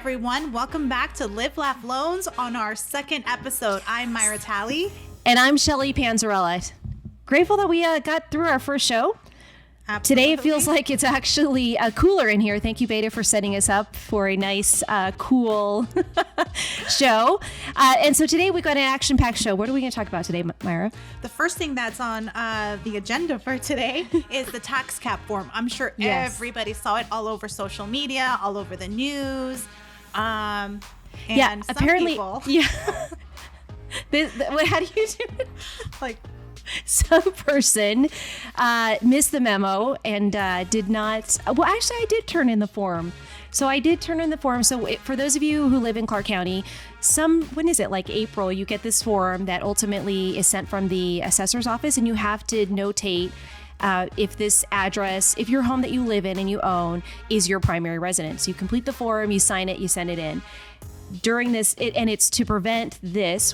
everyone. Welcome back to Live Laugh Loans on our second episode. I'm Myra Talley. And I'm Shelly Panzarella. Grateful that we got through our first show. Absolutely. Today it feels like it's actually cooler in here. Thank you, Beta, for setting us up for a nice, cool show. And so today we got an action-packed show. What are we going to talk about today, Myra? The first thing that's on the agenda for today is the tax cap form. I'm sure everybody saw it all over social media, all over the news. And some apparently, people, how do you do it? like, some person missed the memo and did not. Well, actually, I did turn in the form. So for those of you who live in Clark County, when is it? Like April, you get this form that ultimately is sent from the assessor's office, and you have to notate if this address, if your home that you live in and you own is your primary residence. You complete the form, you sign it, you send it in. During this, and it's to prevent this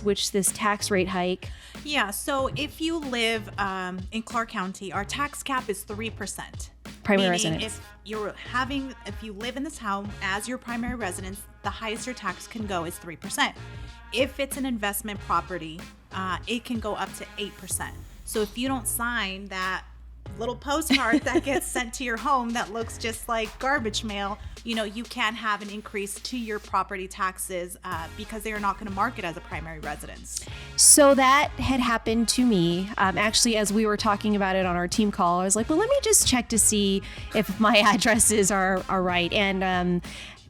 tax rate hike. Yeah, so if you live in Clark County, our tax cap is 3%. Primary Meaning residence. If you live in this home as your primary residence, the highest your tax can go is 3%. If it's an investment property, it can go up to 8%. So if you don't sign that little postcard that gets sent to your home that looks just like garbage mail, you can have an increase to your property taxes because they are not going to mark it as a primary residence. So that had happened to me. Actually, as we were talking about it on our team call, I was like, well, let me just check to see if my addresses are right. And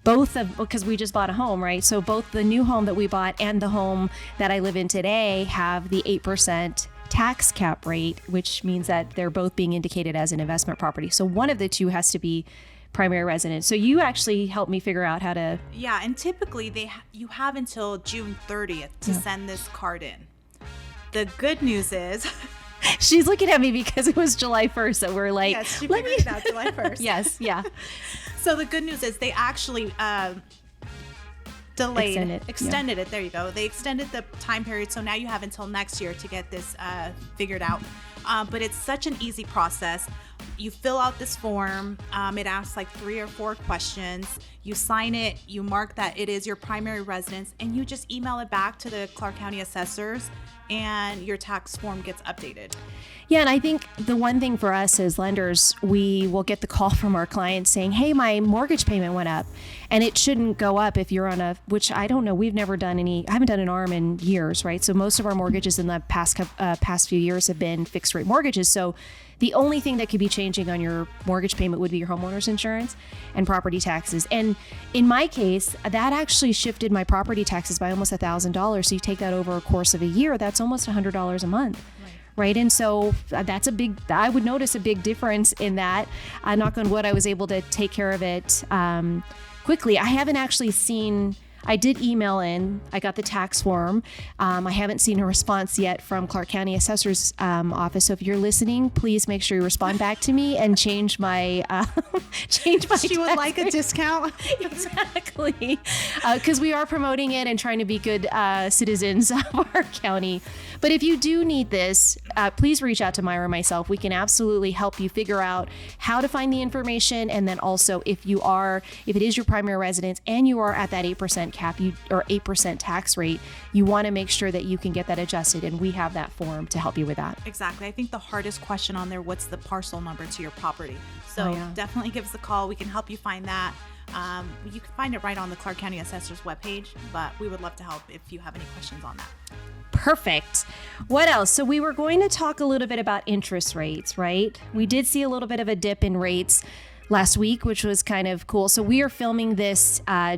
because we just bought a home, right? So both the new home that we bought and the home that I live in today have the 8% tax cap rate, which means that they're both being indicated as an investment property. So one of the two has to be primary residence. So you actually helped me figure out how to. Yeah, and typically you have until June 30th to send this card in. The good news is she's looking at me because it was July 1st, so we're like, yes, she figured it out July 1st. Yes, yeah. So the good news is they actually extended it. There you go. They extended the time period, so now you have until next year to get this figured out. But it's such an easy process. You fill out this form. It asks like 3 or 4 questions. You sign it. You mark that it is your primary residence, and you just email it back to the Clark County assessors, and your tax form gets updated. Yeah, and I think the one thing for us as lenders, we will get the call from our clients saying, hey, my mortgage payment went up. And it shouldn't go up if you're on which I don't know, I haven't done an ARM in years, right? So most of our mortgages in the past few years have been fixed rate mortgages. So the only thing that could be changing on your mortgage payment would be your homeowner's insurance and property taxes. And in my case, that actually shifted my property taxes by almost $1,000. So you take that over a course of a year, that's almost $100 a month. Right. And so I would notice a big difference in that. Knock on wood, I was able to take care of it quickly. I haven't actually I did email in. I got the tax form. I haven't seen a response yet from Clark County Assessor's office. So if you're listening, please make sure you respond back to me and change my She would like a discount. Exactly. Because we are promoting it and trying to be good citizens of our county. But if you do need this, please reach out to Myra and myself. We can absolutely help you figure out how to find the information. And then also if it is your primary residence and you are at that 8% cap or 8% tax rate, you want to make sure that you can get that adjusted. And we have that form to help you with that. Exactly. I think the hardest question on there, what's the parcel number to your property? So definitely give us a call. We can help you find that. You can find it right on the Clark County Assessor's webpage, but we would love to help if you have any questions on that. Perfect. What else? So we were going to talk a little bit about interest rates, right? We did see a little bit of a dip in rates last week, which was kind of cool. So we are filming this July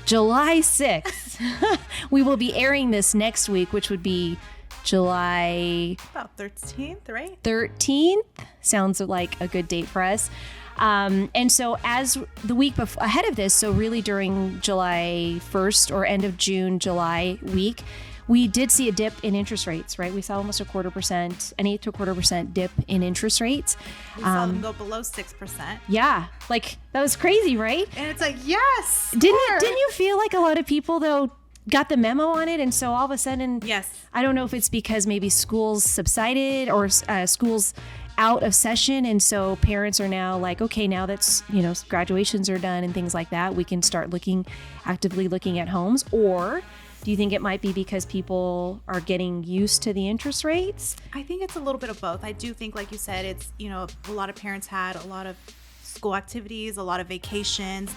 6th. We will be airing this next week, which would be July about 13th, right? 13th sounds like a good date for us. And so as the week ahead of this, so really during July 1st or end of June, July week, we did see a dip in interest rates, right? We saw almost 0.25%, an 8 to 0.25% dip in interest rates. We saw them go below 6%. Yeah, like that was crazy, right? And it's like, yes. Didn't you feel like a lot of people though got the memo on it, and so all of a sudden, yes, I don't know if it's because maybe schools subsided or schools out of session, and so parents are now like, okay, now that's, graduations are done and things like that, we can start actively looking at homes? Or do you think it might be because people are getting used to the interest rates? I think it's a little bit of both. I do think, like you said, it's, a lot of parents had a lot of school activities, a lot of vacations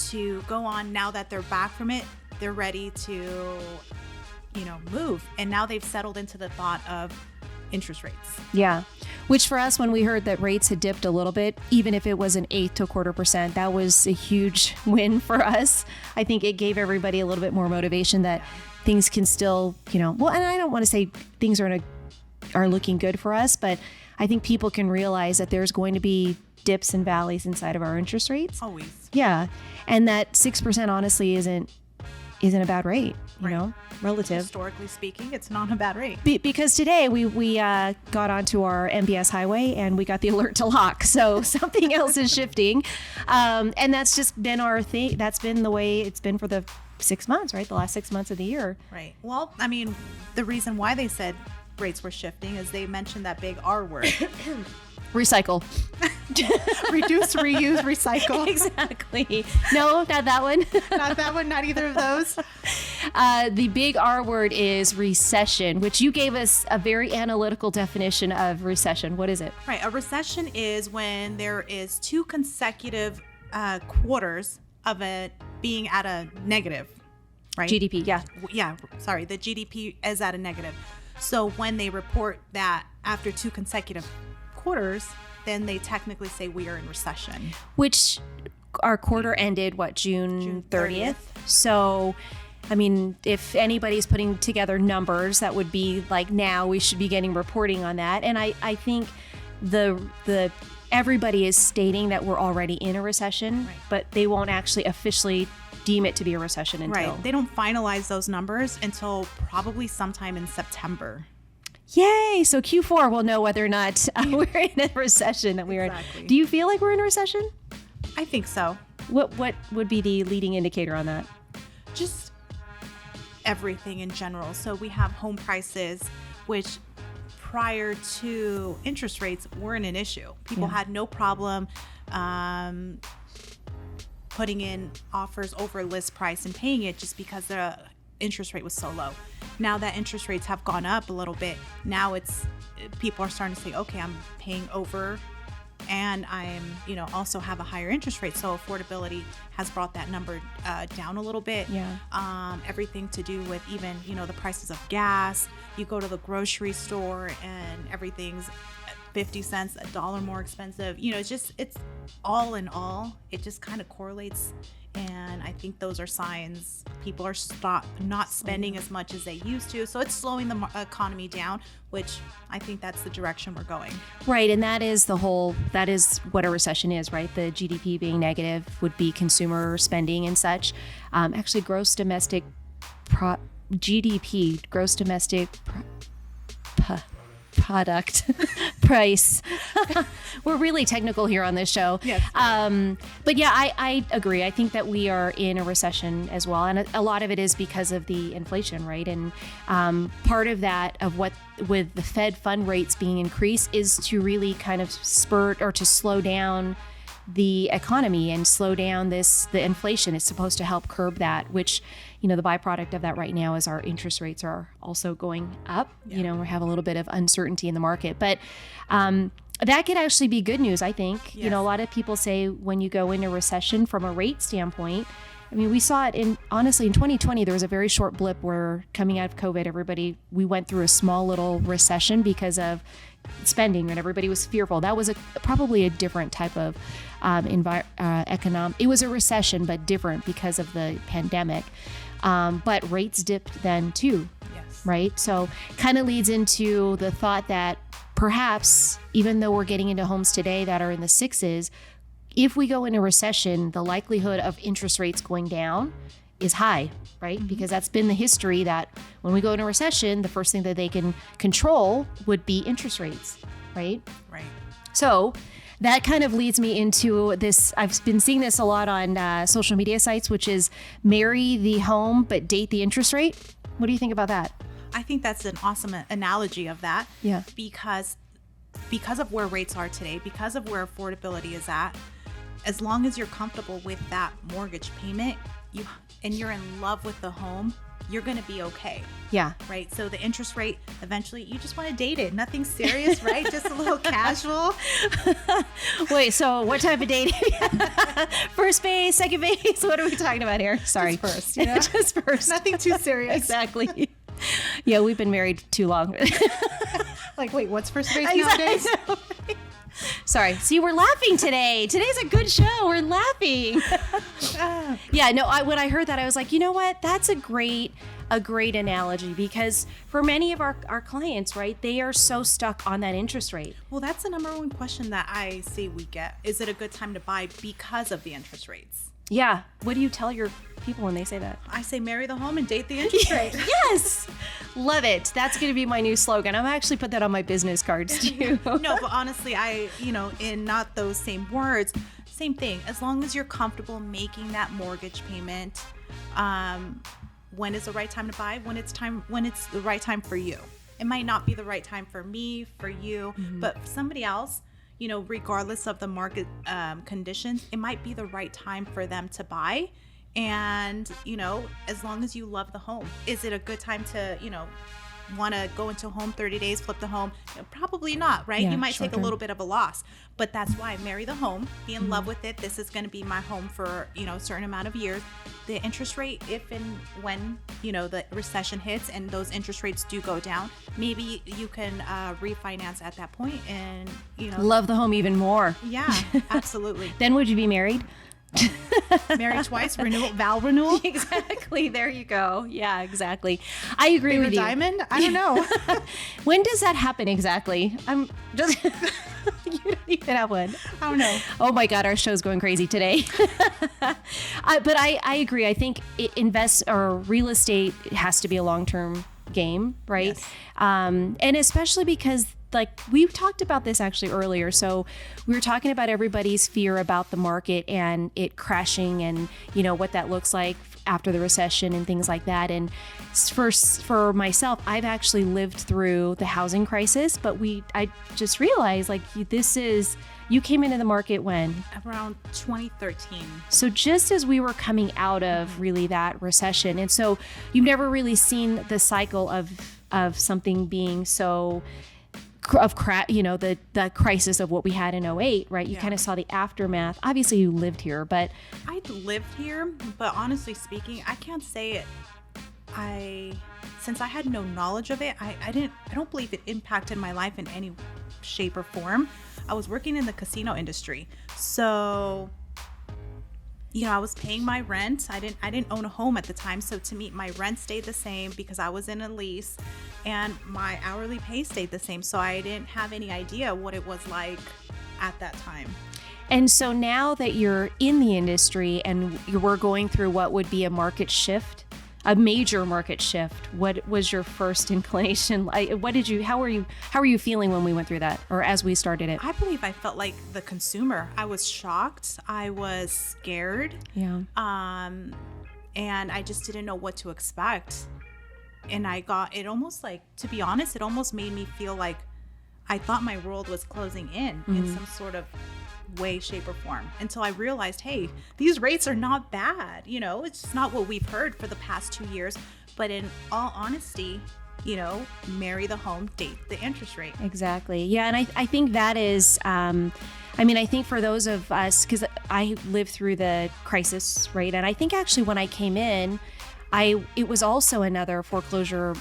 to go on. Now that they're back from it, they're ready to, move. And now they've settled into the thought of interest rates. Yeah. Which for us, when we heard that rates had dipped a little bit, even if it was an 1/8 to 1/4%, that was a huge win for us. I think it gave everybody a little bit more motivation that things can still, well, and I don't want to say things are looking good for us, but I think people can realize that there's going to be dips and valleys inside of our interest rates. Always. Yeah. And that 6% honestly isn't a bad rate, relative. Historically speaking, it's not a bad rate. Because today we got onto our MBS highway and we got the alert to lock. So something else is shifting. And that's just been our thing. That's been the way it's been for the 6 months, right? The last 6 months of the year. Right. Well, I mean, the reason why they said rates were shifting is they mentioned that big R word. Recycle. Reduce, reuse, recycle. Exactly. No, not that one. Not that one, not either of those. The big R word is recession, which you gave us a very analytical definition of recession. What is it? Right. A recession is when there is 2 consecutive quarters of it being at a negative, right? GDP, yeah. Yeah, sorry. The GDP is at a negative. So when they report that after 2 consecutive quarters, then they technically say we are in recession. Which our quarter ended, June 30th? So, I mean, if anybody's putting together numbers, that would be like now we should be getting reporting on that. And I think the everybody is stating that we're already in a recession, right, but they won't actually officially deem it to be a recession until... Right. They don't finalize those numbers until probably sometime in September. Yay! So Q4 will know whether or not we're in a recession that we're in. Do you feel like we're in a recession? I think so. What would be the leading indicator on that? Just everything in general. So we have home prices, which prior to interest rates weren't an issue. People had no problem putting in offers over list price and paying it just because the interest rate was so low. Now that interest rates have gone up a little bit, now people are starting to say, okay, I'm paying over and I'm, also have a higher interest rate. So affordability has brought that number down a little bit. Yeah. Everything to do with even, the prices of gas. You go to the grocery store and everything's 50 cents, $1 more expensive. It's all in all, it just kind of correlates. And I think those are signs people are not spending as much as they used to. So it's slowing the economy down, which I think that's the direction we're going. Right. And that is what a recession is, right? The GDP being negative would be consumer spending and such. Actually, gross domestic GDP, gross domestic product price. We're really technical here on this show. Yes. But yeah, I agree. I think that we are in a recession as well. And a lot of it is because of the inflation, right? And part of that, with the Fed fund rates being increased, is to really kind of spurt or to slow down the economy and slow down the inflation. It's supposed to help curb that, which, the byproduct of that right now is our interest rates are also going up. Yeah. We have a little bit of uncertainty in the market, but that could actually be good news, I think. Yes. A lot of people say when you go into recession from a rate standpoint, I mean, we saw it honestly in 2020, there was a very short blip where coming out of COVID, we went through a small little recession because of spending and everybody was fearful. That was probably a different type of economic. It was a recession, but different because of the pandemic. But rates dipped then too. Yes. Right. So kind of leads into the thought that perhaps even though we're getting into homes today that are in the 6s, if we go into recession, the likelihood of interest rates going down is high, right? Mm-hmm. Because that's been the history that when we go into recession, the first thing that they can control would be interest rates, right? Right. So that kind of leads me into this. I've been seeing this a lot on social media sites, which is marry the home, but date the interest rate. What do you think about that? I think that's an awesome analogy of that. Yeah. Because because of where rates are today, because of where affordability is at, as long as you're comfortable with that mortgage payment, and you're in love with the home, you're going to be okay. Yeah. Right. So the interest rate, eventually you just want to date it. Nothing serious, right? Just a little casual. Wait, so what type of dating? First base, second base? What are we talking about here? Sorry. Just first, you know? Just first. Nothing too serious. Exactly. Yeah, we've been married too long. Like, wait, what's first base Exactly. nowadays? Sorry. See, we're laughing today. Today's a good show. We're laughing. Yeah, no, when I heard that, I was like, you know what? That's a great analogy, because for many of our clients, right, they are so stuck on that interest rate. Well, that's the number one question that I see we get. Is it a good time to buy because of the interest rates? Yeah. What do you tell your people when they say that? I say marry the home and date the interest rate. Yes. Love it. That's going to be my new slogan. I'm actually put that on my business cards too. No, but honestly, in not those same words, same thing. As long as you're comfortable making that mortgage payment, when is the right time to buy? When it's the right time for you. It might not be the right time for me, for you, but for somebody else, regardless of the market conditions, it might be the right time for them to buy. And, as long as you love the home. Is it a good time to, want to go into a home 30 days, flip the home? Probably not, right? Yeah, you might short take term. a little bit of a loss, but that's why marry the home, be in love with it. This is going to be my home for, a certain amount of years. The interest rate, if and when, the recession hits and those interest rates do go down, maybe you can refinance at that point and, Love the home even more. Yeah, absolutely. Then would you be married? Married twice, vow renewal. Exactly. There you go. Yeah, exactly. I agree with you. Diamond? I don't know. When does that happen exactly? I'm just, you don't even have one. I don't know. Oh my God, our show's going crazy today. But I agree. I think real estate has to be a long-term game, right? Yes. And especially because, like, we talked about this actually earlier. So we were talking about everybody's fear about the market and it crashing and, what that looks like after the recession and things like that. And for myself, I've actually lived through the housing crisis, but I just realized, like, you came into the market when? Around 2013. So just as we were coming out of really that recession. And so you've never really seen the cycle of something being so the crisis of what we had in 2008, right? You kind of saw the aftermath. Obviously you lived here, but I lived here, but honestly speaking, I can't say it. Since I had no knowledge of it, I don't believe it impacted my life in any shape or form. I was working in the casino industry. So, I was paying my rent. I didn't own a home at the time. So to me, my rent stayed the same because I was in a lease, and my hourly pay stayed the same. So I didn't have any idea what it was like at that time. And so now that you're in the industry and we're going through what would be a major market shift, what was your first inclination? How were you feeling when we went through that, or as we started it? I believe I felt like the consumer. I was shocked. I was scared. Yeah. And I just didn't know what to expect. And it almost, like, to be honest, it almost made me feel like I thought my world was closing in some sort of way, shape, or form, until I realized, hey, these rates are not bad. It's just not what we've heard for the past 2 years. But in all honesty, marry the home, date the interest rate. Exactly. Yeah. And I think that is, I think for those of us, because I lived through the crisis, right? And I think actually when I came in, it was also another foreclosure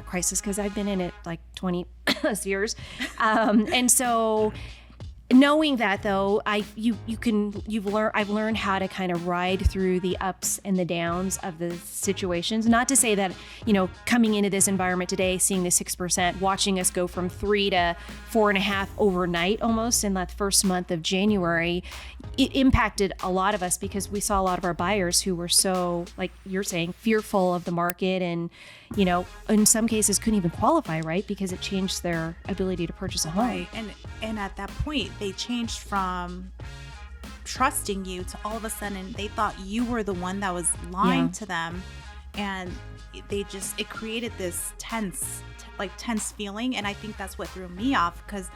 crisis, because I've been in it like 20 plus years. And so knowing that, though, I've learned how to kind of ride through the ups and the downs of the situations. Not to say that, coming into this environment today, seeing the 6%, watching us go from 3 to 4.5 overnight almost in that first month of January, it impacted a lot of us, because we saw a lot of our buyers who were so, like you're saying, fearful of the market, and, in some cases couldn't even qualify, right? Because it changed their ability to purchase a home. Right. And at that point, they changed from trusting you to all of a sudden they thought you were the one that was lying to them. And it created this tense feeling. And I think that's what threw me off, because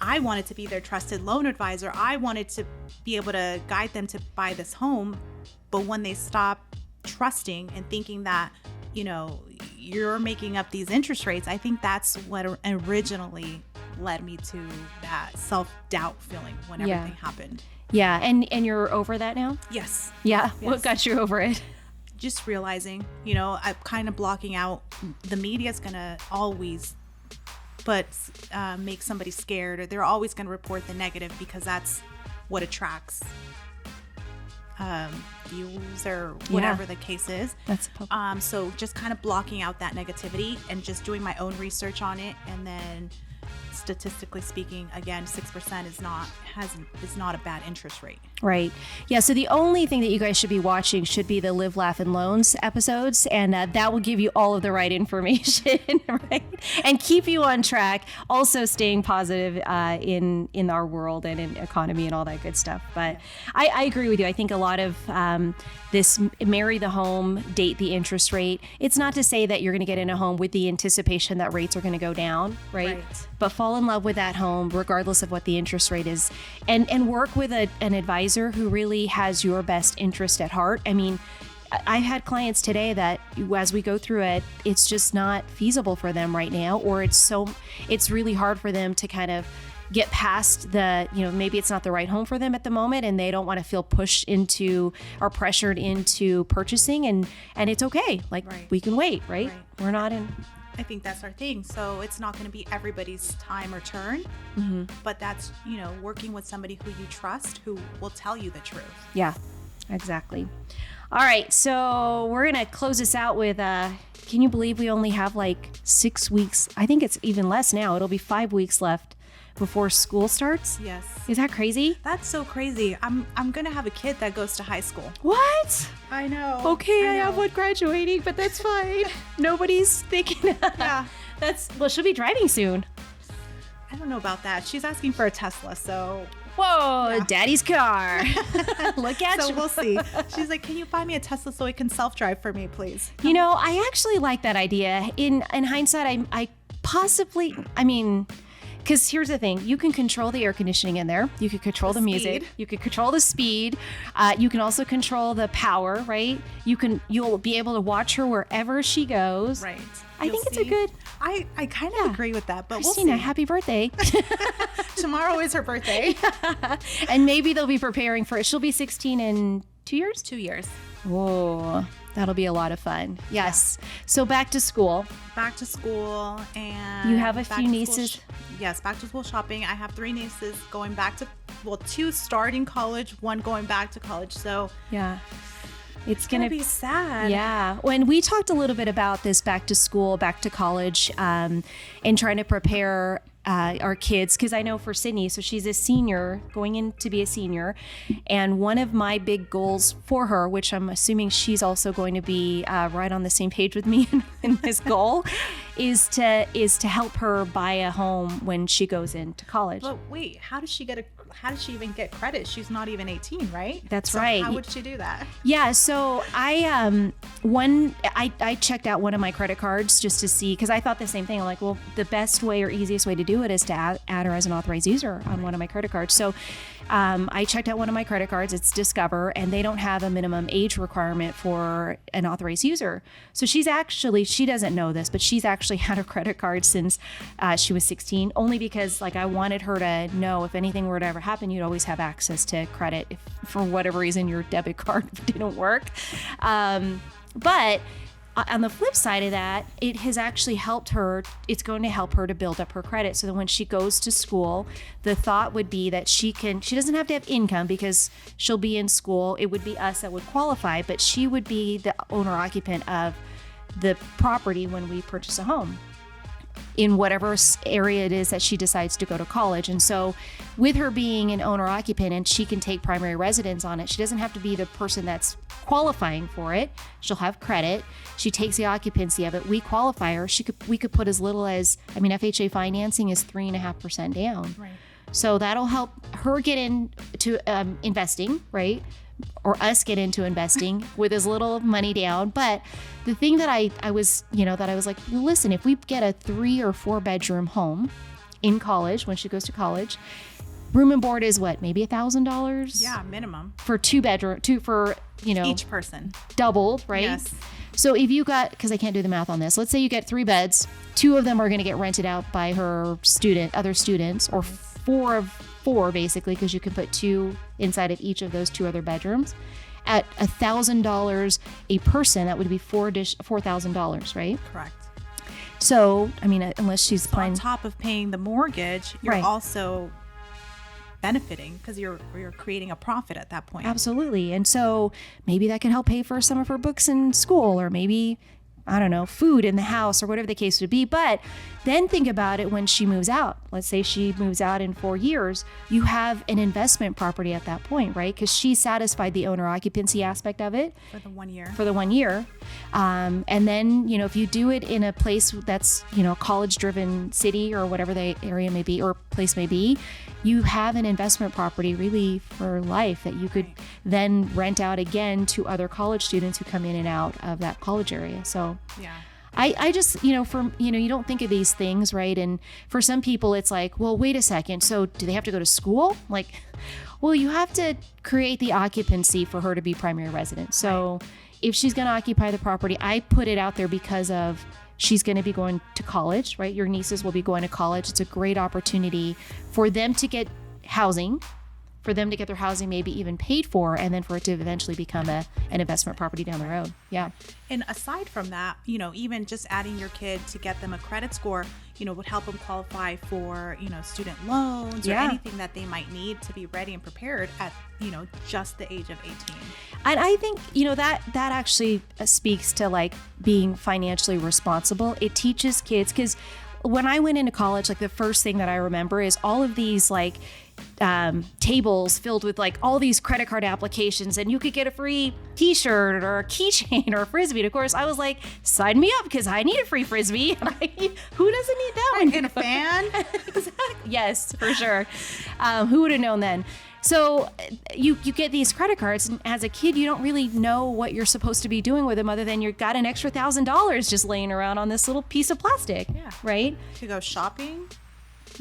I wanted to be their trusted loan advisor. I wanted to be able to guide them to buy this home. But when they stop trusting and thinking that, you're making up these interest rates, I think that's what originally led me to that self-doubt feeling when everything happened. Yeah. And you're over that now? Yes. Yeah. Yes. What got you over it? Just realizing, I'm kind of blocking out. The media's going to always make somebody scared, or they're always going to report the negative because that's what attracts views or whatever the case is. That's so just kind of blocking out that negativity and just doing my own research on it, and then statistically speaking, again, 6% is not a bad interest rate. Right. Yeah. So the only thing that you guys should be watching should be the Live, Laugh, and Loans episodes, and that will give you all of the right information, right? And keep you on track. Also, staying positive in our world and in economy and all that good stuff. But I agree with you. I think a lot of this marry the home, date the interest rate. It's not to say that you're going to get in a home with the anticipation that rates are going to go down, right? But fall in love with that home, regardless of what the interest rate is, and work with an advisor who really has your best interest at heart. I mean, I've had clients today that as we go through it, it's just not feasible for them right now, or it's really hard for them to kind of get past maybe it's not the right home for them at the moment, and they don't want to feel pushed into or pressured into purchasing, and it's okay. We can wait, right? We're not in. I think that's our thing. So it's not going to be everybody's time or turn, but that's, working with somebody who you trust, who will tell you the truth. Yeah, exactly. All right. So we're going to close this out with, can you believe we only have 6 weeks? I think it's even less now. It'll be 5 weeks left before school starts. Yes. Is that crazy? That's so crazy. I'm going to have a kid that goes to high school. What? I know. Okay, I have one graduating, but that's fine. Nobody's thinking. Yeah. She'll be driving soon. I don't know about that. She's asking for a Tesla, so. Whoa, yeah. Daddy's car. Look at you. So we'll see. She's like, can you buy me a Tesla so it can self-drive for me, please? I actually like that idea. In hindsight, I possibly, because here's the thing, you can control the air conditioning in there. You can control the music. You can control the speed. You can also control the power, right? You'll be able to watch her wherever she goes. Right. I think it's a good. I kind of agree with that, but Christina, we'll see. Happy birthday. Tomorrow is her birthday. And maybe they'll be preparing for it. She'll be 16 in 2 years? 2 years. Oh, that'll be a lot of fun. Yes. Yeah. So back to school. Back to school, and you have a few nieces. Yes, back to school shopping. I have 3 nieces going back to, 2 starting college, 1 going back to college. So yeah, it's gonna be sad. Yeah. When we talked a little bit about this back to school, back to college, and trying to prepare our kids, because I know for Sydney, so she's a senior, going in to be a senior, and one of my big goals for her, which I'm assuming she's also going to be right on the same page with me in this goal, is to help her buy a home when she goes into college. But wait, how does she even get credit? She's not even 18, right? That's right. How would she do that? Yeah, so I checked out one of my credit cards just to see, because I thought the same thing. I'm like, well, the best way or easiest way to do it is to add her as an authorized user on one of my credit cards. So I checked out one of my credit cards. It's Discover, and they don't have a minimum age requirement for an authorized user. So she doesn't know this, but she's actually had a credit card since she was 16, only because I wanted her to know if anything were to ever happen, you'd always have access to credit if for whatever reason your debit card didn't work. But on the flip side of that, it has actually helped her. It's going to help her to build up her credit so that when she goes to school, the thought would be that she doesn't have to have income because she'll be in school. It would be us that would qualify, but she would be the owner occupant of the property when we purchase a home in whatever area it is that she decides to go to college. And so with her being an owner occupant and she can take primary residence on it, she doesn't have to be the person that's qualifying for it. She'll have credit. She takes the occupancy of it. We qualify her. We could put as little as, FHA financing is 3.5% down. Right. So that'll help her get into investing, right? Or us get into investing with as little money down. But the thing that I was like, listen, if we get a 3 or 4 bedroom home in college, when she goes to college. Room and board is what, maybe $1,000? Yeah, minimum. For for Each person. double, right? Yes. So if you got, because I can't do the math on this, let's say you get 3 beds, 2 of them are going to get rented out by her other students, or 4 of 4 basically, because you can put 2 inside of each of those 2 other bedrooms. At $1,000 a person, that would be $4,000, right? Correct. So, I mean, unless she's On planning. top of paying the mortgage, you're Right. also benefiting because you're creating a profit at that point. Absolutely. And so maybe that can help pay for some of her books in school, or maybe, I don't know, food in the house, or whatever the case would be. But then think about it when she moves out. Let's say she moves out in 4 years. You have an investment property at that point, right? Because she satisfied the owner occupancy aspect of it For the 1 year. for the 1 year. And then, if you do it in a place that's, a college driven city, or whatever the area may be, or place may be, you have an investment property really for life that you could then rent out again to other college students who come in and out of that college area. So Yeah. I just, you don't think of these things, right? And for some people, it's like, well, wait a second. So do they have to go to school? Like, well, you have to create the occupancy for her to be primary resident. So if she's going to occupy the property, I put it out there because of she's going to be going to college, right? Your nieces will be going to college. It's a great opportunity for them to get housing, for them to get their housing maybe even paid for, and then for it to eventually become an investment property down the road. Yeah. And aside from that, even just adding your kid to get them a credit score, would help them qualify for, student loans or Yeah. anything that they might need to be ready and prepared at, just the age of 18. And I think, that actually speaks to like being financially responsible. It teaches kids, because when I went into college, like the first thing that I remember is all of these like tables filled with like all these credit card applications, and you could get a free t-shirt or a keychain or a Frisbee. And of course I was like, sign me up, because I need a free Frisbee. And who doesn't need that one? And a fan. Yes, for sure. Who would have known then? So you get these credit cards, and as a kid, you don't really know what you're supposed to be doing with them, other than you've got an extra $1,000 just laying around on this little piece of plastic, Yeah. right? To go shopping.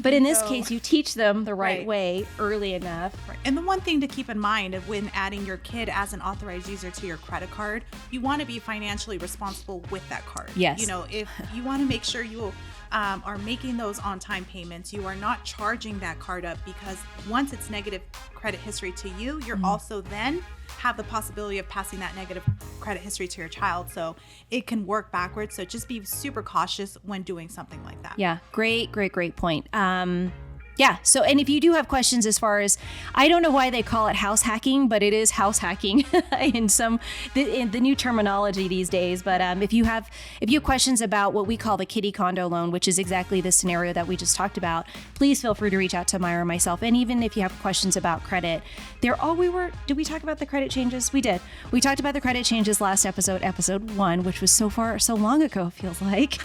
But in this So- case, you teach them the right Right. way early enough. And the one thing to keep in mind when adding your kid as an authorized user to your credit card, you want to be financially responsible with that card. Yes. If you want to make sure you are making those on-time payments, you are not charging that card up, because once it's negative credit history to you, you're also then have the possibility of passing that negative credit history to your child. So it can work backwards. So just be super cautious when doing something like that. Yeah, great point. Yeah. So, and if you do have questions as far as, I don't know why they call it house hacking, but it is house hacking in the new terminology these days. But if you have questions about what we call the kiddie condo loan, which is exactly the scenario that we just talked about, please feel free to reach out to Myra or myself. And even if you have questions about credit, did we talk about the credit changes? We did. We talked about the credit changes last episode 1, which was so long ago, it feels like.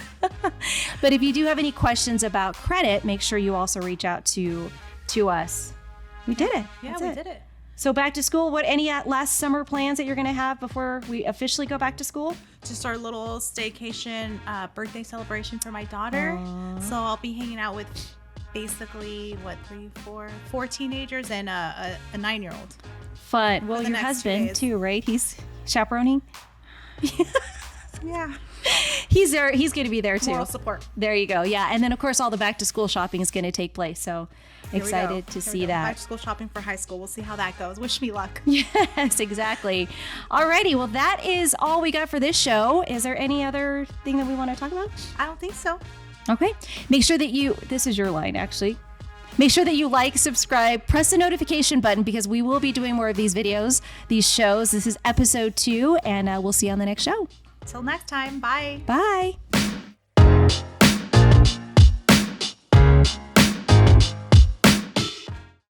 But if you do have any questions about credit, make sure you also reach out to us. We did it. Yeah, That's we it. did it. So back to school, what any last summer plans that you're going to have before we officially go back to school? Just our little staycation birthday celebration for my daughter. So I'll be hanging out with basically four teenagers and a 9-year-old. Fun. Well, For the your next 2 husband days. too, right? He's chaperoning. Yeah. He's there. He's going to be there too. Moral support. There you go. Yeah. And then of course all the back to school shopping is going to take place. So Here we go. excited to Here we see go. that. Back to school shopping for high school. We'll see how that goes. Wish me luck. Yes, exactly. Alrighty. Well, that is all we got for this show. Is there any other thing that we want to talk about? I don't think so. Okay. Make sure that this is your line actually. Make sure that you like, subscribe, press the notification button, because we will be doing more of these videos, these shows. This is episode 2, and we'll see you on the next show. Till next time. Bye. Bye.